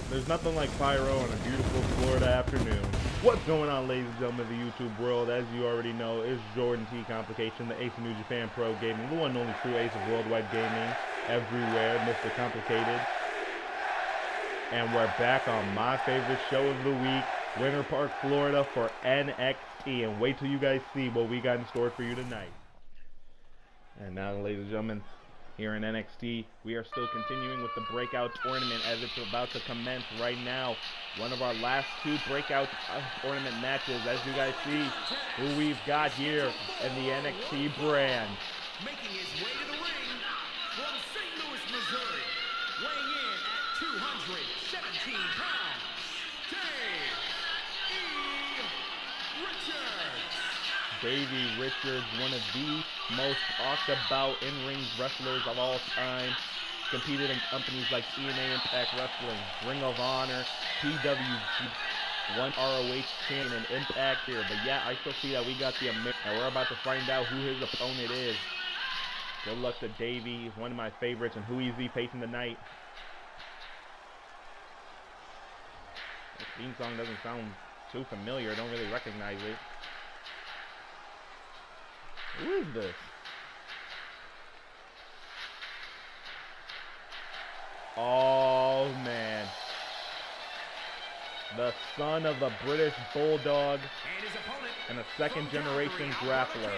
There's nothing like pyro on a beautiful Florida afternoon. What's going on, ladies and gentlemen of the YouTube world? As you already know, it's Jordan T. Complication, the ace of New Japan Pro Gaming, the one and only true ace of worldwide gaming, everywhere, Mr. Complicated. And we're back on my favorite show of the week, Winter Park, Florida, for NXT. And wait till you guys see what we got in store for you tonight. And now, ladies and gentlemen, here in NXT, we are still continuing with the Breakout Tournament as it's about to commence right now. One of our last two Breakout Tournament matches, as you guys see who we've got here in the NXT brand. Making his way to the ring from St. Louis, Missouri, weighing in at 217 pounds, Davey Richards, one of the most talked about in-ring wrestlers of all time. Competed in companies like TNA, Impact Wrestling, Ring of Honor, PWG, one ROH champion in Impact here. But yeah, I still see that we got the American, and we're about to find out who his opponent is. Good luck to Davey. He's one of my favorites, and who is he facing tonight? The theme song doesn't sound too familiar. I don't really recognize it. Who is this? Oh, man. The son of a British Bulldog and a second-generation grappler.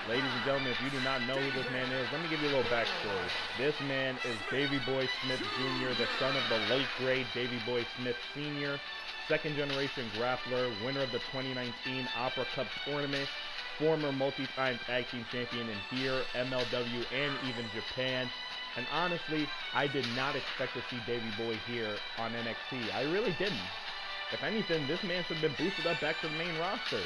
Ladies and gentlemen, if you do not know who this man is, let me give you a little backstory. This man is Davey Boy Smith Jr., the son of the late great Davey Boy Smith Sr., second-generation grappler, winner of the 2019 Opera Cup Tournament, former multi-time tag team champion in here, MLW, and even Japan. And honestly, I did not expect to see Davey Boy here on NXT. I really didn't. If anything, this man should have been boosted up back to the main roster.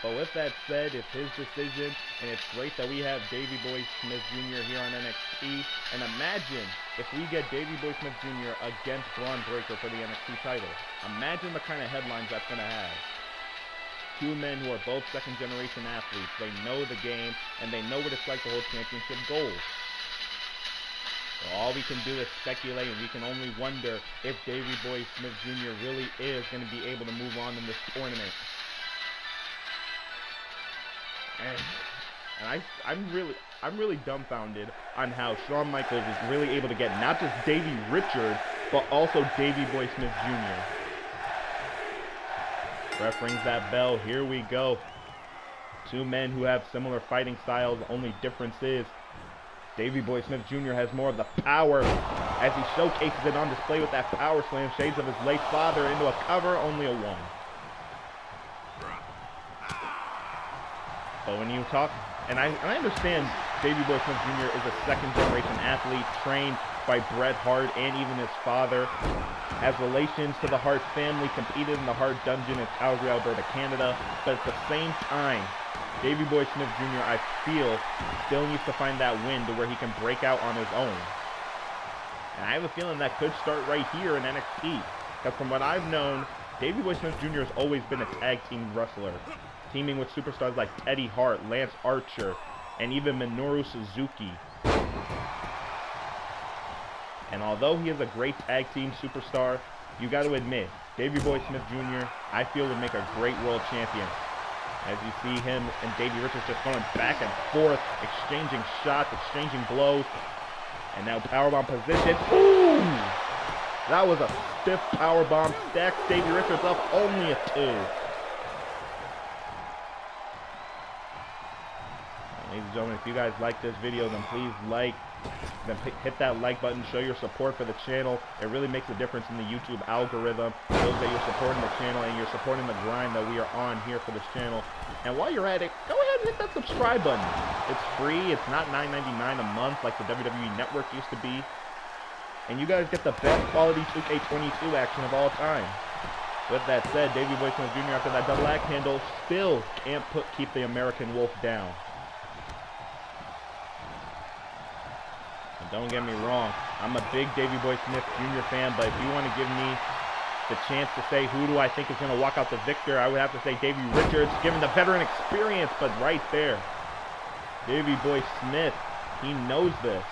But with that said, it's his decision, and it's great that we have Davey Boy Smith Jr. here on NXT. And imagine if we get Davey Boy Smith Jr. against Braun Breaker for the NXT title. Imagine the kind of headlines that's going to have. Two men who are both second-generation athletes. They know the game, and they know what it's like to hold championship gold. So all we can do is speculate, and we can only wonder if Davey Boy Smith Jr. really is going to be able to move on in this tournament. And I'm really dumbfounded on how Shawn Michaels is really able to get not just Davey Richards, but also Davey Boy Smith Jr. Ref rings that bell. Here we go. Two men who have similar fighting styles. The only difference is Davey Boy Smith Jr. has more of the power as he showcases it on display with that power slam. Shades of his late father into a cover. Only a one. But when you talk, and I understand Davey Boy Smith Jr. is a second-generation athlete trained by Bret Hart and even his father. Has relations to the Hart family, competed in the Hart Dungeon in Calgary, Alberta, Canada. But at the same time, Davey Boy Smith Jr., I feel, still needs to find that win to where he can break out on his own. And I have a feeling that could start right here in NXT. Because from what I've known, Davey Boy Smith Jr. has always been a tag team wrestler, teaming with superstars like Teddy Hart, Lance Archer, and even Minoru Suzuki. And although he is a great tag team superstar, you got to admit, Davey Boy Smith Jr., I feel, would make a great world champion. As you see him and Davey Richards just going back and forth, exchanging shots, exchanging blows. And now powerbomb position. Boom! That was a stiff powerbomb. Stacks Davey Richards up, only a 2. Ladies and gentlemen, if you guys like this video, then please hit that like button, show your support for the channel. It really makes a difference in the YouTube algorithm. It shows that you're supporting the channel and you're supporting the grind that we are on here for this channel. And while you're at it, go ahead and hit that subscribe button. It's free. It's not $9.99 a month like the WWE Network used to be. And you guys get the best quality 2K22 action of all time. With that said, Davey Boy Smith Jr. after that double axe handle still can't keep the American Wolf down. Don't get me wrong, I'm a big Davey Boy Smith Jr. fan, but if you want to give me the chance to say who do I think is going to walk out the victor, I would have to say Davey Richards, given the veteran experience. But right there, Davey Boy Smith, he knows this.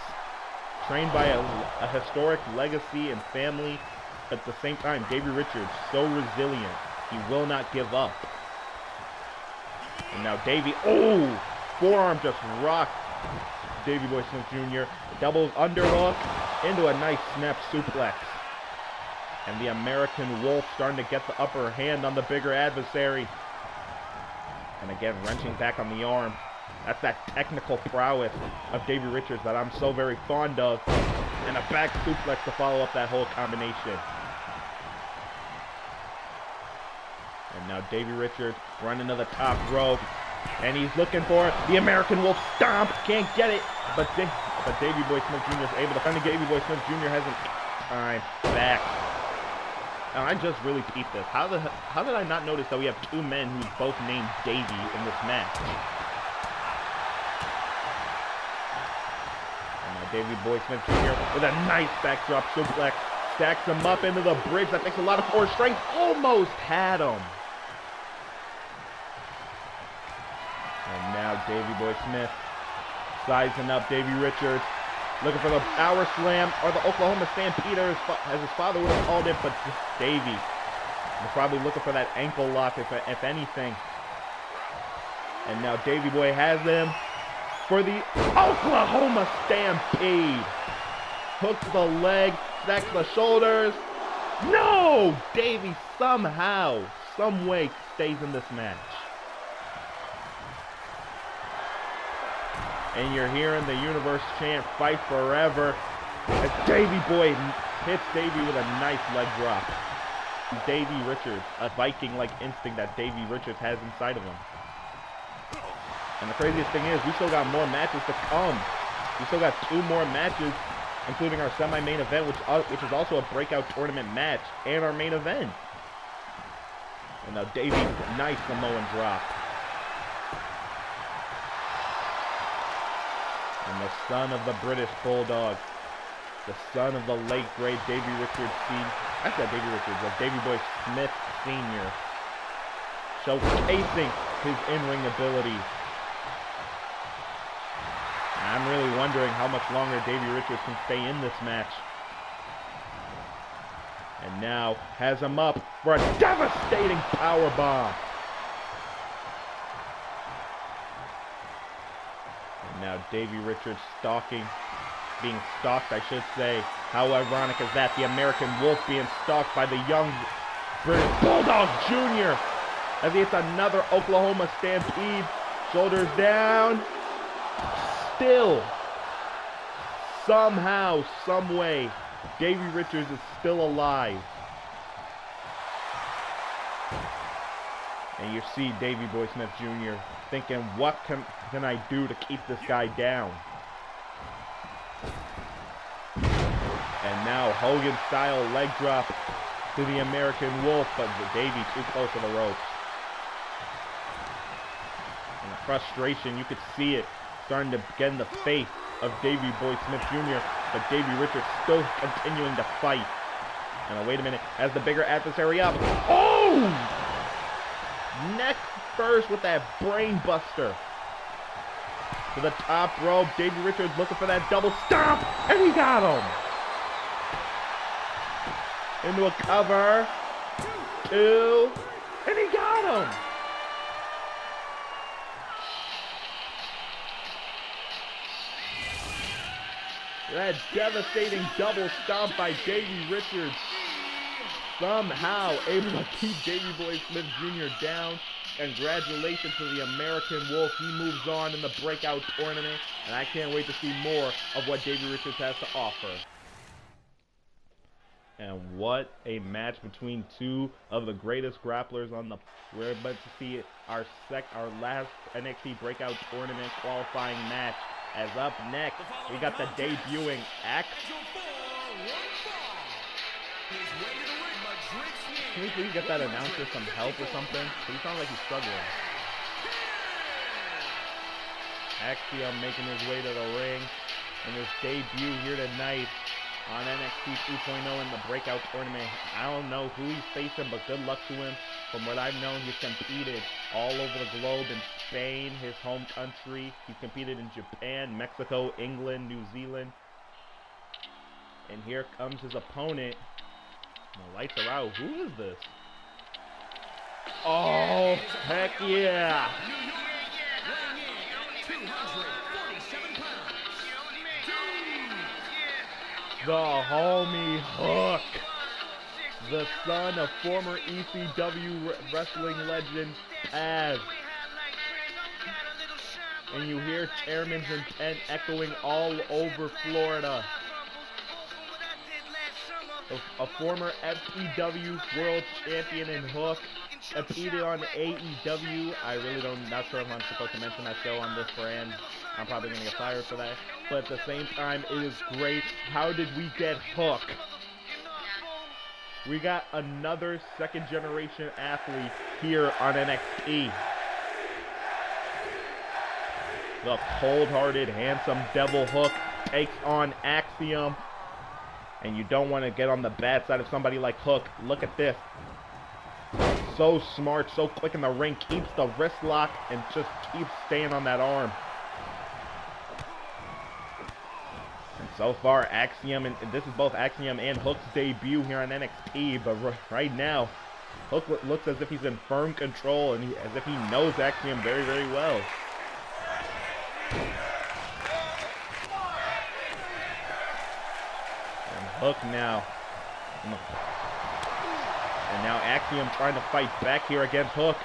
trained by a historic legacy and family. At the same time, Davey Richards, so resilient. He will not give up. And now Davey, oh! Forearm just rocked Davey Boy Smith Jr. Doubles underhook into a nice snap suplex. And the American Wolf starting to get the upper hand on the bigger adversary. And again, wrenching back on the arm. That's that technical prowess of Davey Richards that I'm so very fond of. And a back suplex to follow up that whole combination. And now Davey Richards running to the top rope. And he's looking for the American Wolf stomp. Can't get it. But Davey Boy Smith Jr. is able to find Davey Boy Smith Jr. has an time back. And I just really peeped this. How did I not notice that we have two men who's both named Davey in this match? And now Davey Boy Smith Jr. with a nice backdrop suplex. Stacks him up into the bridge. That takes a lot of core strength. Almost had him. And now Davey Boy Smith sizing up Davey Richards. Looking for the power slam or the Oklahoma Stampede as his father would have called it, but Davey was probably looking for that ankle lock if anything. And now Davey Boy has him for the Oklahoma Stampede. Hooks the leg, stacks the shoulders. No! Davey somehow, some way stays in this match. And you're hearing the Universe chant, "Fight Forever," as Davey Boy hits Davey with a nice leg drop. Davey Richards, a Viking-like instinct that Davey Richards has inside of him. And the craziest thing is, we still got more matches to come. We still got 2 more matches, including our semi-main event, which is also a breakout tournament match, and our main event. And now Davey, nice Samoan drop. And the son of the British Bulldog, the son of the late great Davey Richards Sr. I said Davey Richards, but Davey Boy Smith Sr. showcasing his in-ring abilities. I'm really wondering how much longer Davey Richards can stay in this match. And now has him up for a devastating powerbomb. Now Davey Richards being stalked, I should say. How ironic is that? The American Wolf being stalked by the young British Bulldog Jr. as he hits another Oklahoma Stampede. Shoulders down. Still, somehow, some way, Davey Richards is still alive. And you see Davey Boy Smith Jr. thinking, what can I do to keep this guy down? And now Hogan-style leg drop to the American Wolf, but Davey too close to the ropes. And the frustration, you could see it starting to get in the face of Davey Boy Smith Jr., but Davey Richards still continuing to fight. And wait a minute, has the bigger adversary up. Oh! Neck first with that brain buster. To the top rope, Davey Richards looking for that double stomp, and he got him. Into a cover. 2, and he got him. That devastating double stomp by Davey Richards. Somehow able to keep Davey Boy Smith Jr. down. Congratulations to the American Wolf. He moves on in the breakout tournament. And I can't wait to see more of what Davey Richards has to offer. And what a match between 2 of the greatest grapplers on the... We're about to see our last NXT Breakout Tournament qualifying match. As up next, we got the debuting act. Can we please get that announcer some help or something? Because he sounds like he's struggling. Axiom making his way to the ring in his debut here tonight on NXT 2.0 in the Breakout Tournament. I don't know who he's facing, but good luck to him. From what I've known, he's competed all over the globe in Spain, his home country. He's competed in Japan, Mexico, England, New Zealand. And here comes his opponent. The lights are out. Who is this? Oh, heck yeah. The homie Hook. The son of former ECW wrestling legend Taz. And you hear Chairman's intent echoing all over Florida. A former FTW World Champion in Hook competed on AEW. I really not sure if I'm supposed to mention that show on this brand. I'm probably going to get fired for that. But at the same time, it is great. How did we get Hook? We got another second generation athlete here on NXT. The cold-hearted, handsome Devil Hook takes on Axiom. And you don't want to get on the bad side of somebody like Hook. Look at this. So smart, so quick in the ring. Keeps the wrist lock and just keeps staying on that arm. And so far, Axiom, and this is both Axiom and Hook's debut here on NXT. But right now, Hook looks as if he's in firm control and as if he knows Axiom very, very well. Hook now. And now Axiom trying to fight back here against Hook.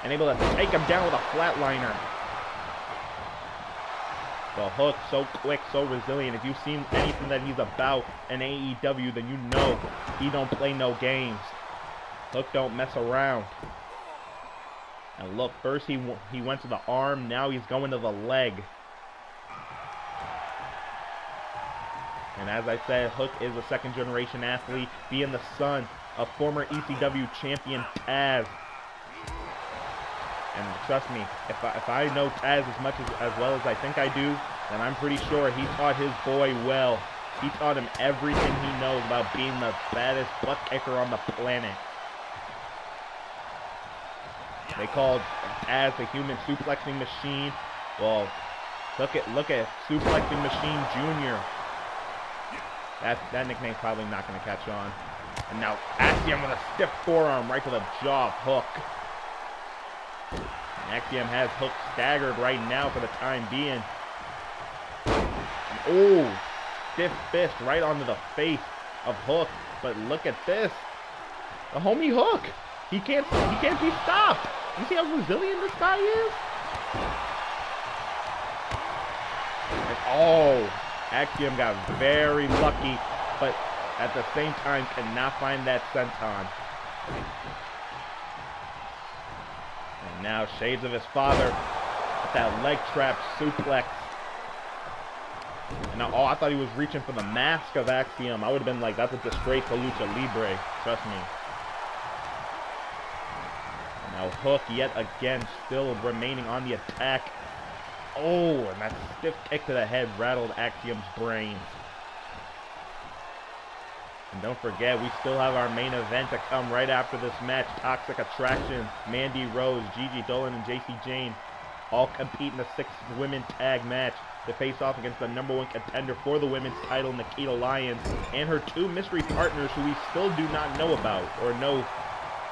And able to take him down with a flatliner. The Hook, so quick, so resilient. If you've seen anything that he's about in AEW, then you know he don't play no games. Hook don't mess around. And look, first he went to the arm, now he's going to the leg. And as I said, Hook is a second generation athlete, being the son of former ECW champion Taz. And trust me, if I know Taz as much as well as I think I do, then I'm pretty sure he taught his boy well. He taught him everything he knows about being the baddest butt kicker on the planet. They called Taz the human suplexing machine. Well, look at Suplexing Machine Jr. That nickname's probably not going to catch on. And now Axiom with a stiff forearm right to the jaw of Hook. And Axiom has Hook staggered right now for the time being. And, oh, stiff fist right onto the face of Hook. But look at this. The homie Hook. He can't be stopped. You see how resilient this guy is? And, oh, Axiom got very lucky, but at the same time cannot find that senton. And now shades of his father with that leg trap suplex. And now, oh, I thought he was reaching for the mask of Axiom. I would have been like, that's a disgrace to Lucha Libre. Trust me. And now Hook yet again still remaining on the attack. Oh, and that stiff kick to the head rattled Axiom's brains. And don't forget, we still have our main event to come right after this match. Toxic Attraction, Mandy Rose, Gigi Dolan, and JC Jane all compete in a 6-women tag match to face off against the #1 contender for the women's title, Nikita Lyons, and her 2 mystery partners who we still do not know about or know.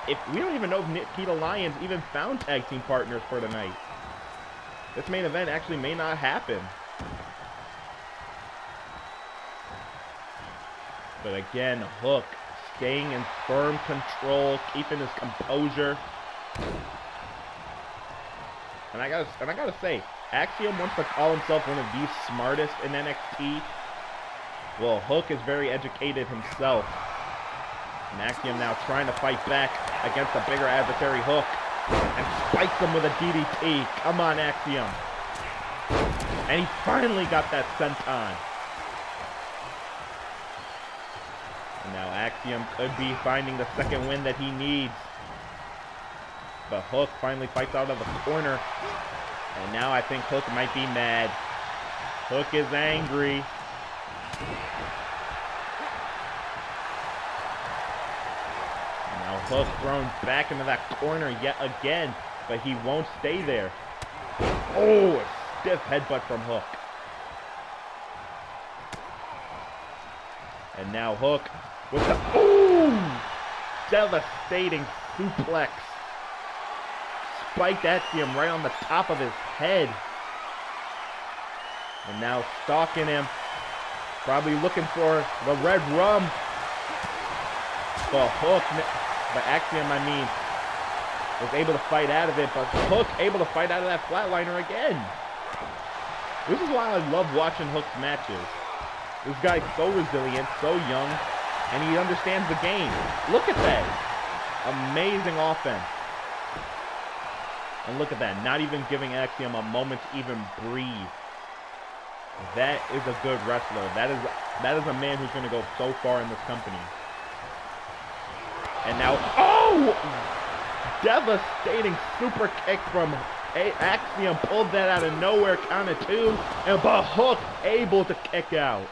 If we don't even know if Nikita Lyons even found tag team partners for tonight. This main event actually may not happen. But again, Hook staying in firm control, keeping his composure. And I gotta say, Axiom wants to call himself one of the smartest in NXT. Well, Hook is very educated himself. And Axiom now trying to fight back against a bigger adversary, Hook. And spikes him with a DDT. Come on, Axiom. And he finally got that senton. And now Axiom could be finding the second win that he needs. But Hook finally fights out of the corner. And now I think Hook might be mad. Hook is angry. Hook thrown back into that corner yet again, but he won't stay there. Oh, a stiff headbutt from Hook. And now Hook with the, ooh, devastating suplex. Spiked Axiom right on the top of his head. And now stalking him. Probably looking for the red rum. But Hook, but Axiom, I mean, was able to fight out of it. But Hook able to fight out of that flatliner again. This is why I love watching Hook's matches. This guy's so resilient, so young, and he understands the game. Look at that. Amazing offense. And look at that, not even giving Axiom a moment to even breathe. That is a good wrestler. That is a man who's going to go so far in this company. And now, oh! Devastating super kick from Axiom. Pulled that out of nowhere, count of 2. And but Hook able to kick out.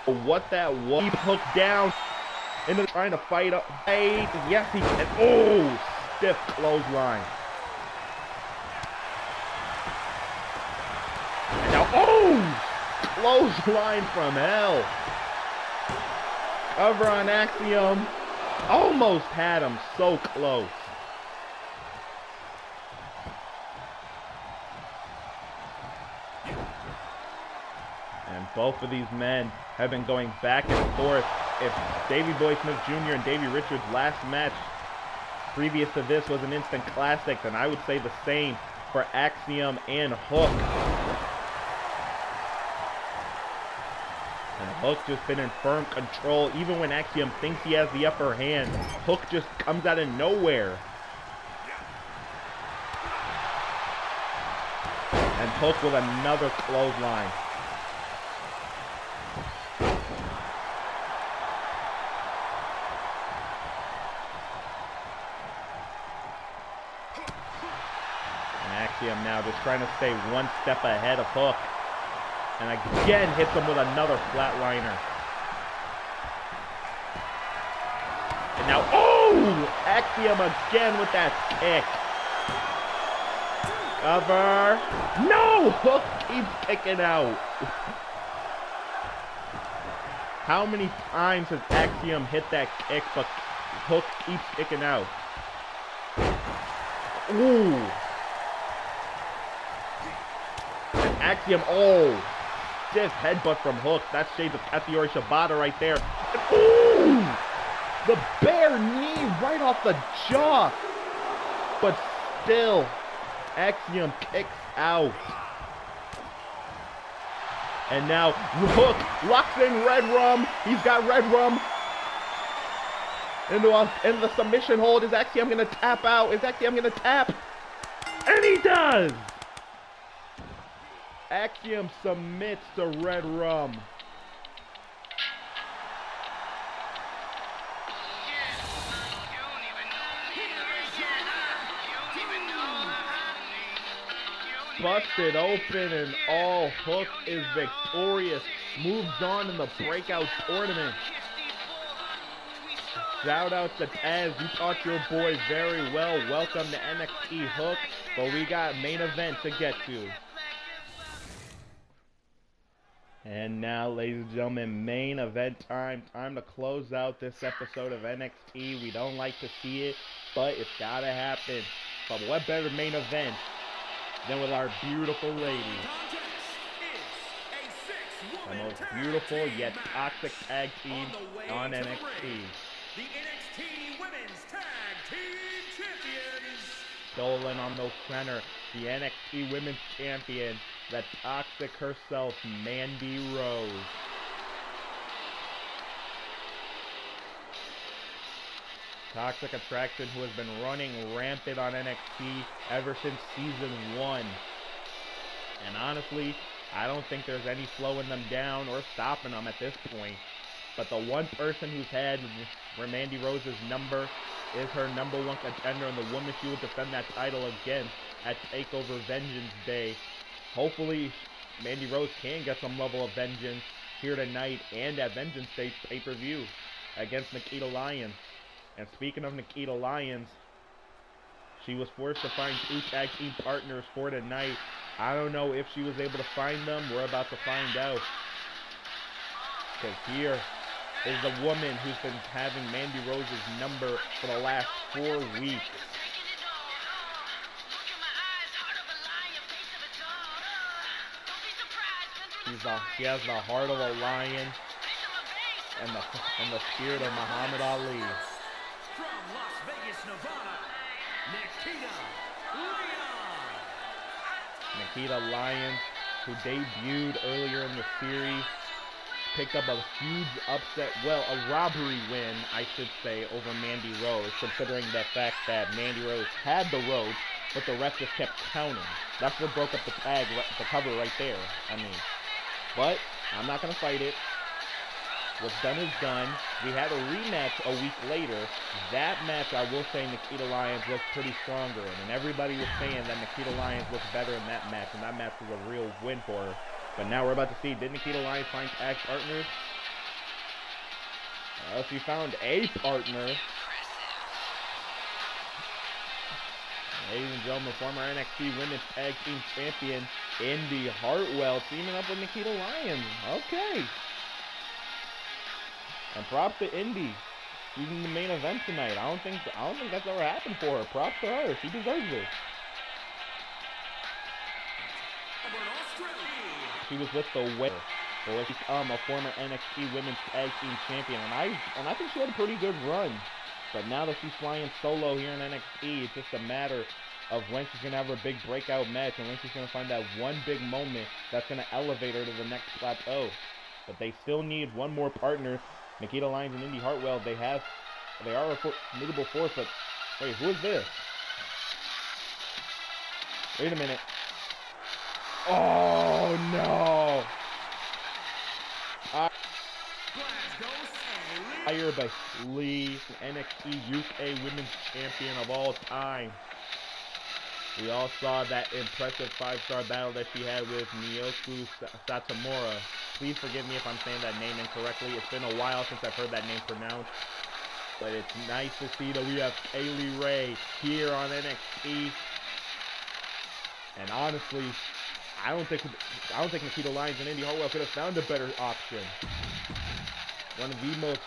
What that was. Keep Hook down. Into trying to fight up. Hey, yes, he can. Oh, stiff clothesline. And now, oh! Clothesline from hell. Cover on Axiom. Almost had him, so close. And both of these men have been going back and forth. If Davey Boy Smith Jr. and Davey Richards' last match previous to this was an instant classic, then I would say the same for Axiom and Hook. And Hook just been in firm control. Even when Axiom thinks he has the upper hand, Hook just comes out of nowhere. And Hook with another clothesline. And Axiom now just trying to stay one step ahead of Hook. And again hits him with another flatliner. And now, oh! Axiom again with that kick. Cover. No! Hook keeps kicking out. How many times has Axiom hit that kick, but Hook keeps kicking out? Ooh. And Axiom, oh. Stiff headbutt from Hook. That's shades of Katsuyori Shibata right there. And, ooh! The bare knee right off the jaw. But still, Axiom kicks out. And now Hook locks in Red Rum. He's got Red Rum into the submission hold. Is Axiom going to tap out? Is Axiom going to tap? And he does! Axiom submits to Red Rum. Busted open and all. Hook is victorious. Moves on in the Breakout Tournament. Shout out to Taz. You taught your boy very well. Welcome to NXT Hook. But we got main event to get to. And now, ladies and gentlemen, main event time. Time to close out this episode of NXT. We don't like to see it, but it's gotta happen. But what better main event than with our beautiful lady? The most beautiful yet toxic tag team on NXT. The NXT Women's Tag Team Champions. Stolen on the center, the NXT Women's Champion, the toxic herself, Mandy Rose. Toxic Attraction, who has been running rampant on NXT ever since Season 1. And honestly, I don't think there's any slowing them down or stopping them at this point. But the one person who's had Mandy Rose's number is her #1 contender and the woman she will defend that title against at TakeOver Vengeance Day. Hopefully, Mandy Rose can get some level of vengeance here tonight and at Vengeance Day pay-per-view against Nikita Lyons. And speaking of Nikita Lyons, she was forced to find 2 tag team partners for tonight. I don't know if she was able to find them. We're about to find out. Because here is the woman who's been having Mandy Rose's number for the last 4 weeks. She has the heart of a lion and the spirit of Muhammad Ali. From Las Vegas, Nevada, Nikita Lyons, who debuted earlier in the series, picked up a huge upset, well, a robbery win, I should say, over Mandy Rose, considering the fact that Mandy Rose had the rope, but the ref just kept counting. That's what broke up the tag, the cover right there, I mean. But I'm not going to fight it. What's done is done. We had a rematch a week later. That match, I will say, Nikita Lyons looked pretty stronger in. And everybody was saying that Nikita Lyons looked better in that match. And that match was a real win for her. But now we're about to see, did Nikita Lyons find tag partners? Well, she found a partner. Ladies and gentlemen, former NXT Women's Tag Team Champion Indi Hartwell teaming up with Nikita Lyons. Okay. And props to Indi. She's in the main event tonight. I don't think that's ever happened for her. Props to her. She deserves it. She was with the West. Well, she's a former NXT Women's Tag Team Champion, and I think she had a pretty good run. But now that she's flying solo here in NXT, it's just a matter of when she's going to have her big breakout match and when she's going to find that one big moment that's going to elevate her to the next plateau. But they still need one more partner. Nikita Lyons and Indi Hartwell, they are a formidable force, but wait, who is this? Wait a minute. Oh, no. Hired by Lee, NXT UK Women's Champion of all time. We all saw that impressive 5-star battle that she had with Miyoku Satomura. Please forgive me if I'm saying that name incorrectly. It's been a while since I've heard that name pronounced. But it's nice to see that we have Kaylee Ray here on NXT. And honestly, I don't think Nikita Lyons and Indi Hartwell could have found a better option. One of the most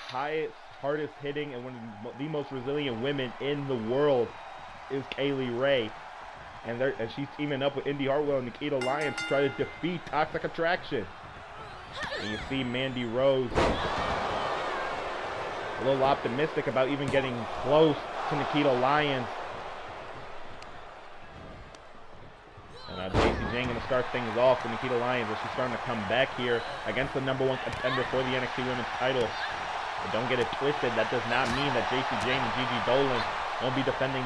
hardest hitting, and one of the most resilient women in the world is Kaylee Ray. And she's teaming up with Indi Hartwell and Nikita Lyons to try to defeat Toxic Attraction. And you see Mandy Rose a little optimistic about even getting close to Nikita Lyons. And Jacy Jayne going to start things off with Nikita Lyons as she's starting to come back here against the #1 contender for the NXT Women's title. But don't get it twisted. That does not mean that Jacy Jayne and Gigi Dolan won't be defending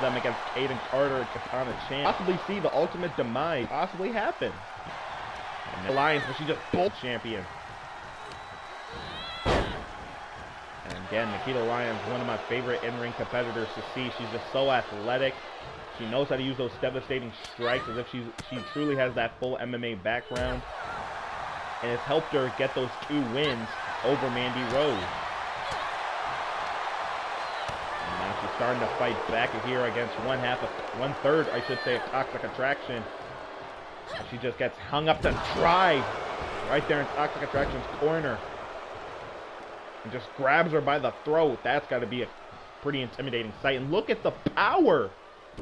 them against Kaden Carter and Katana Chance. Possibly see the ultimate demise possibly happen. And the Lions, but she just bolt champion. And again, Nikita Lyons, one of my favorite in-ring competitors to see. She's just so athletic. She knows how to use those devastating strikes as if she truly has that full MMA background. And it's helped her get those 2 wins over Mandy Rose. And now she's starting to fight back here against one third, I should say, of Toxic Attraction. And she just gets hung up to try right there in Toxic Attraction's corner. And just grabs her by the throat. That's got to be a pretty intimidating sight. And look at the power.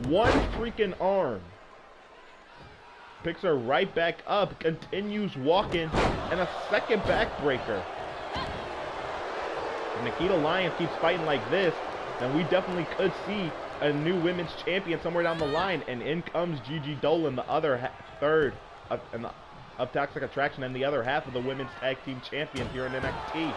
One freaking arm. Picks her right back up. Continues walking. And a second backbreaker. If Nikita Lyons keeps fighting like this, then we definitely could see a new women's champion somewhere down the line. And in comes Gigi Dolan, the other third of Toxic Attraction, and the other half of the women's tag team champions here in NXT.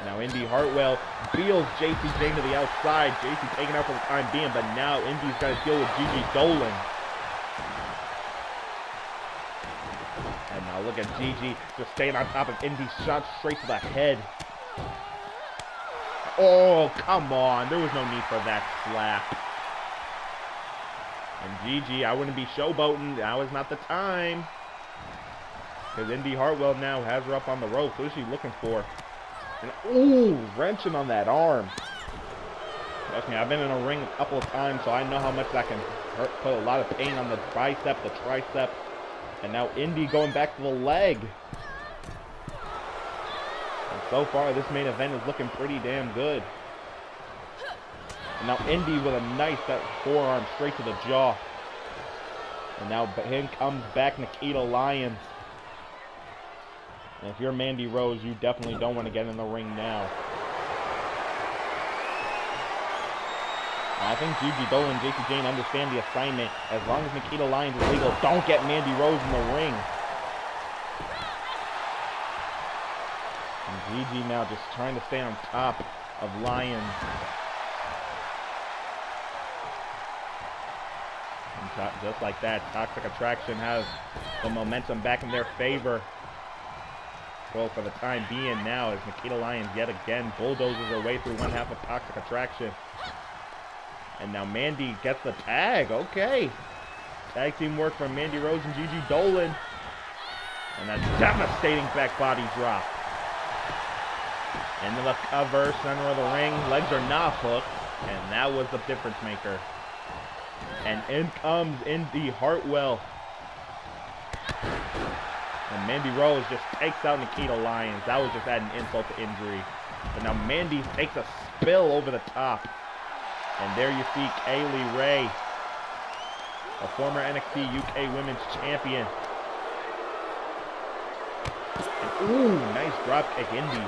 Now Indi Hartwell deals Jacy Jayne to the outside. Jacy taking out for the time being, but now Indi's got to deal with Gigi Dolan. And now look at Gigi just staying on top of Indi's shot straight to the head. Oh, come on. There was no need for that slap. And Gigi, I wouldn't be showboating. Now is not the time. Because Indi Hartwell now has her up on the ropes. What is she looking for? And ooh, wrenching on that arm. Trust me, I've been in a ring a couple of times, so I know how much that can hurt, put a lot of pain on the bicep, the tricep. And now Indy going back to the leg. And so far, this main event is looking pretty damn good. And now Indy with a nice forearm straight to the jaw. And now in comes back Nikita Lyons. And if you're Mandy Rose, you definitely don't want to get in the ring now. I think Gigi Dolan and JC Jane understand the assignment. As long as Nikita Lyons is legal, don't get Mandy Rose in the ring. And Gigi now just trying to stay on top of Lyons. And just like that, Toxic Attraction has the momentum back in their favor. Well, for the time being now, as Nikita Lyons yet again bulldozes her way through one half of Toxic Attraction. And now Mandy gets the tag. Okay. Tag team work from Mandy Rose and Gigi Dolan. And a devastating back body drop. Into the cover, center of the ring. Legs are not hooked. And that was the difference maker. And in comes Indy Hartwell. And Mandy Rose just takes out Nikita Lyons. That was just adding insult to injury. But now Mandy takes a spill over the top. And there you see Kaylee Ray, a former NXT UK Women's Champion. And, ooh, nice dropkick, Indy.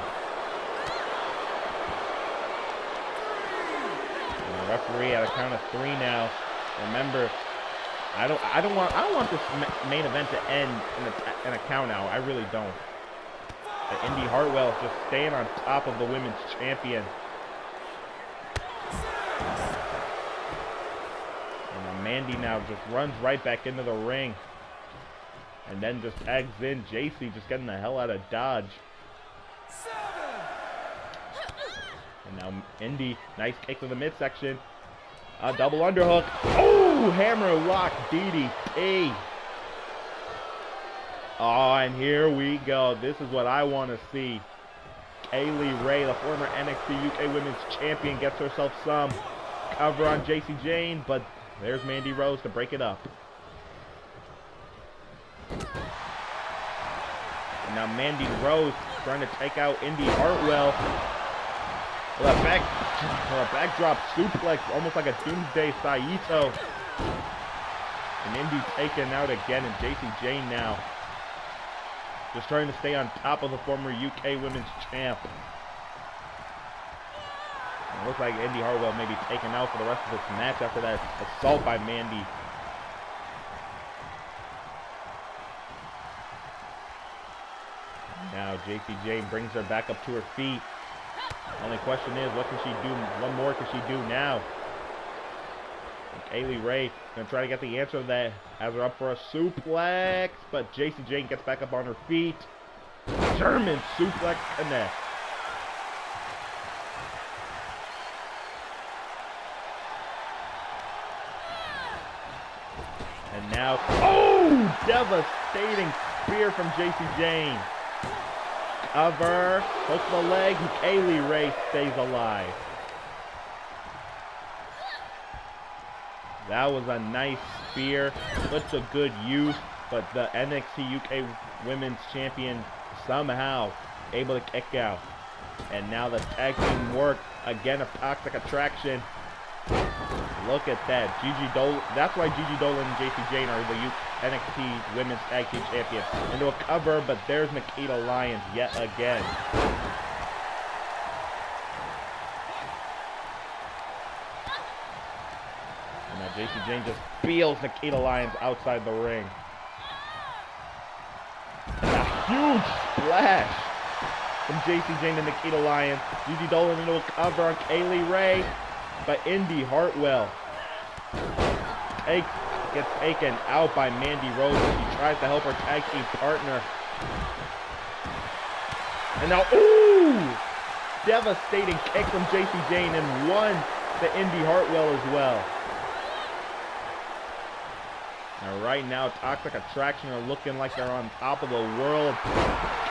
And the referee at a count of 3 now. Remember, I don't want this main event to end in a count out. I really don't. But Indy Hartwell just staying on top of the Women's Champion. And Mandy now just runs right back into the ring. And then just tags in JC, just getting the hell out of Dodge. And now Indy, nice kick to the midsection. A double underhook. Oh, hammer lock DDT. Oh, and here we go. This is what I want to see. Kaylee Ray, the former NXT UK Women's Champion, gets herself some cover on JC Jane, but there's Mandy Rose to break it up. And now Mandy Rose trying to take out Indy Hartwell. With a backdrop suplex, almost like a Doomsday Saito. And Indy taken out again, and JC Jane now just trying to stay on top of the former UK Women's Champ. It looks like Indy Hartwell may be taken out for the rest of this match after that assault by Mandy. Now JC Jane brings her back up to her feet. Only question is, what can she do? What more can she do now? And Kaylee Ray gonna try to get the answer to that. Has her up for a suplex, but JC Jane gets back up on her feet. German suplex connect. And now, oh, devastating spear from JC Jane. Cover, hook the leg, and Kaylee Ray stays alive. That was a nice spear, put to good use, but the NXT UK Women's Champion somehow able to kick out. And now the tag team work, again, a Toxic Attraction. Look at that, Gigi Dolan. That's why Gigi Dolan and JC Jane are the NXT Women's Tag Team Champion. Into a cover, but there's Nikita Lyons yet again. And now JC Jane just feels Nikita Lyons outside the ring. And a huge splash from JC Jane to Nikita Lyons. Gigi Dolan into a cover on Kaylee Ray. But Indy Hartwell gets taken out by Mandy Rose as she tries to help her tag team partner. And now, ooh! Devastating kick from JC Jane and one to Indy Hartwell as well. Now right now, Toxic Attraction are looking like they're on top of the world.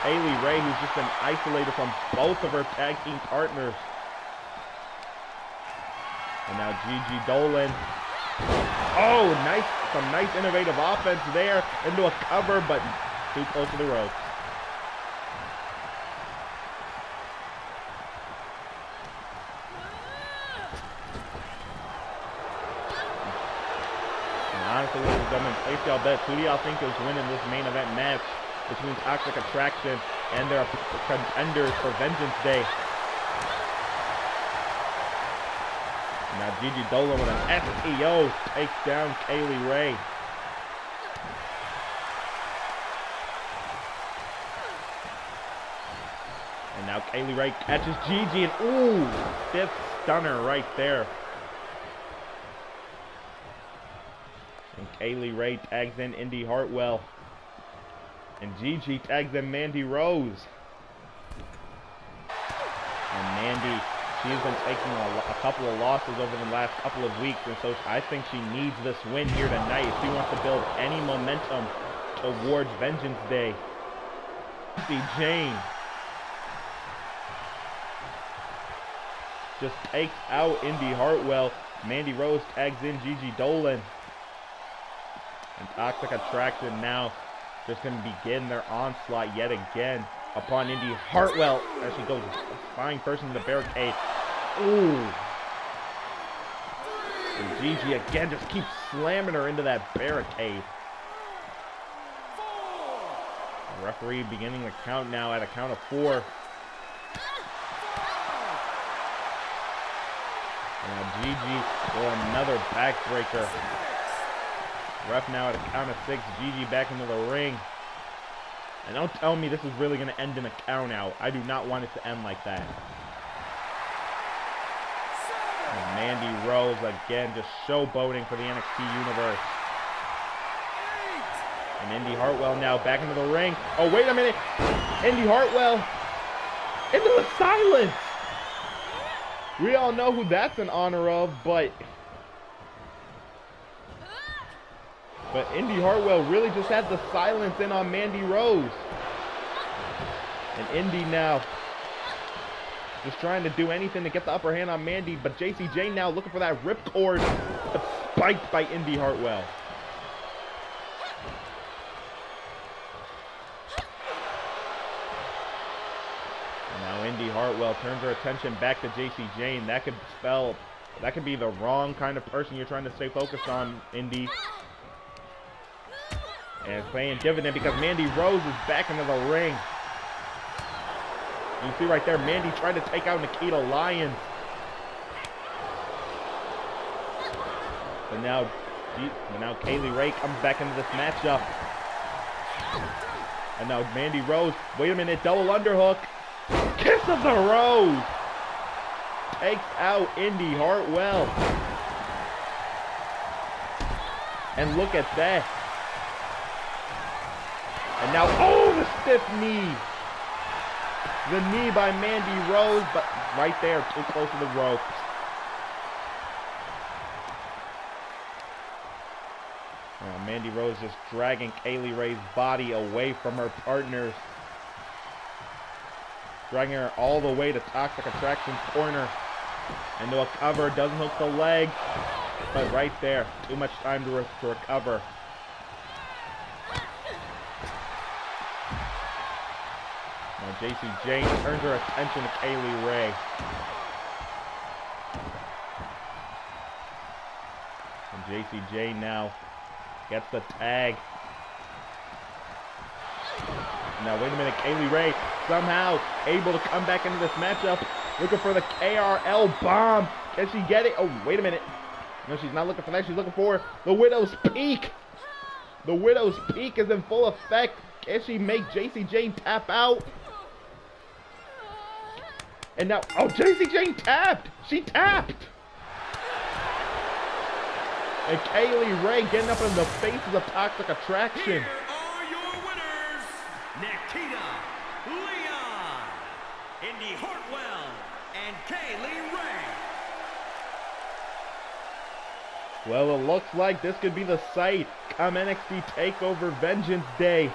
Kaylee Ray, who's just been isolated from both of her tag team partners. And now Gigi Dolan Oh, nice, some nice innovative offense there into a cover, but too close to the ropes. And honestly, ladies and gentlemen, place y'all bets. Who do y'all think is winning this main event match between Toxic Attraction and their contenders for Vengeance Day? Now Gigi Dolan with an STO takes down Kaylee Ray. And now Kaylee Ray catches Gigi and ooh, stiff stunner right there. And Kaylee Ray tags in Indy Hartwell. And Gigi tags in Mandy Rose. And Mandy, she's been taking a couple of losses over the last couple of weeks, and so I think she needs this win here tonight if she wants to build any momentum towards Vengeance Day. Jane just takes out Indy Hartwell. Mandy Rose tags in Gigi Dolan. And Toxic Attraction now just going to begin their onslaught yet again upon Indy Hartwell as she goes spying first into the barricade. Ooh. And Gigi again just keeps slamming her into that barricade. The referee beginning the count now at a count of 4. Now Gigi with another backbreaker. Ref now at a count of 6. Gigi back into the ring. And don't tell me this is really going to end in a count out. I do not want it to end like that. And Mandy Rose again just showboating for the NXT Universe. And Indy Hartwell now back into the ring. Oh, wait a minute. Indy Hartwell into the silence. We all know who that's in honor of, but Indy Hartwell really just had the silence in on Mandy Rose. And Indy now just trying to do anything to get the upper hand on Mandy, but JCJ now looking for that ripcord, but spiked by Indy Hartwell. And now Indy Hartwell turns her attention back to JC Jane. That could be the wrong kind of person you're trying to stay focused on, Indy. And it's paying dividend because Mandy Rose is back into the ring. You see right there, Mandy tried to take out Nikita Lyons. But now Kaylee Ray comes back into this matchup. And now Mandy Rose, wait a minute, double underhook. Kiss of the Rose. Takes out Indy Hartwell. And look at that. And now, oh, the stiff knee. The knee by Mandy Rose, but right there, too close to the ropes. Now, Mandy Rose just dragging Kaylee Ray's body away from her partners. Dragging her all the way to Toxic Attraction's corner. Into a cover, doesn't hook the leg. But right there, too much time to recover. Now JC Jane turns her attention to Kaylee Ray. And JC Jane now gets the tag. Now wait a minute, Kaylee Ray somehow able to come back into this matchup. Looking for the KRL bomb. Can she get it? Oh, wait a minute. No, she's not looking for that. She's looking for the Widow's Peak. The Widow's Peak is in full effect. Can she make JC Jane tap out? And now, oh, JC Jane tapped. She tapped. And Kaylee Ray getting up in the faces of Toxic Attraction. Here are your winners, Nikita Leon, Indy Hartwell, and Kaylee Ray. Well, it looks like this could be the site come NXT TakeOver Vengeance Day.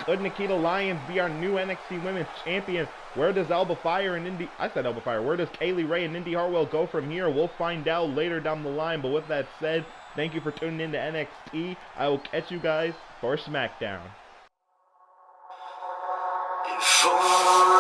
Could Nikita Lyons be our new NXT Women's Champion? Where does Alba Fire and Indy... I said Alba Fire. Where does Kaylee Ray and Indy Hartwell go from here? We'll find out later down the line. But with that said, Thank you for tuning in to NXT. I will catch you guys for SmackDown. If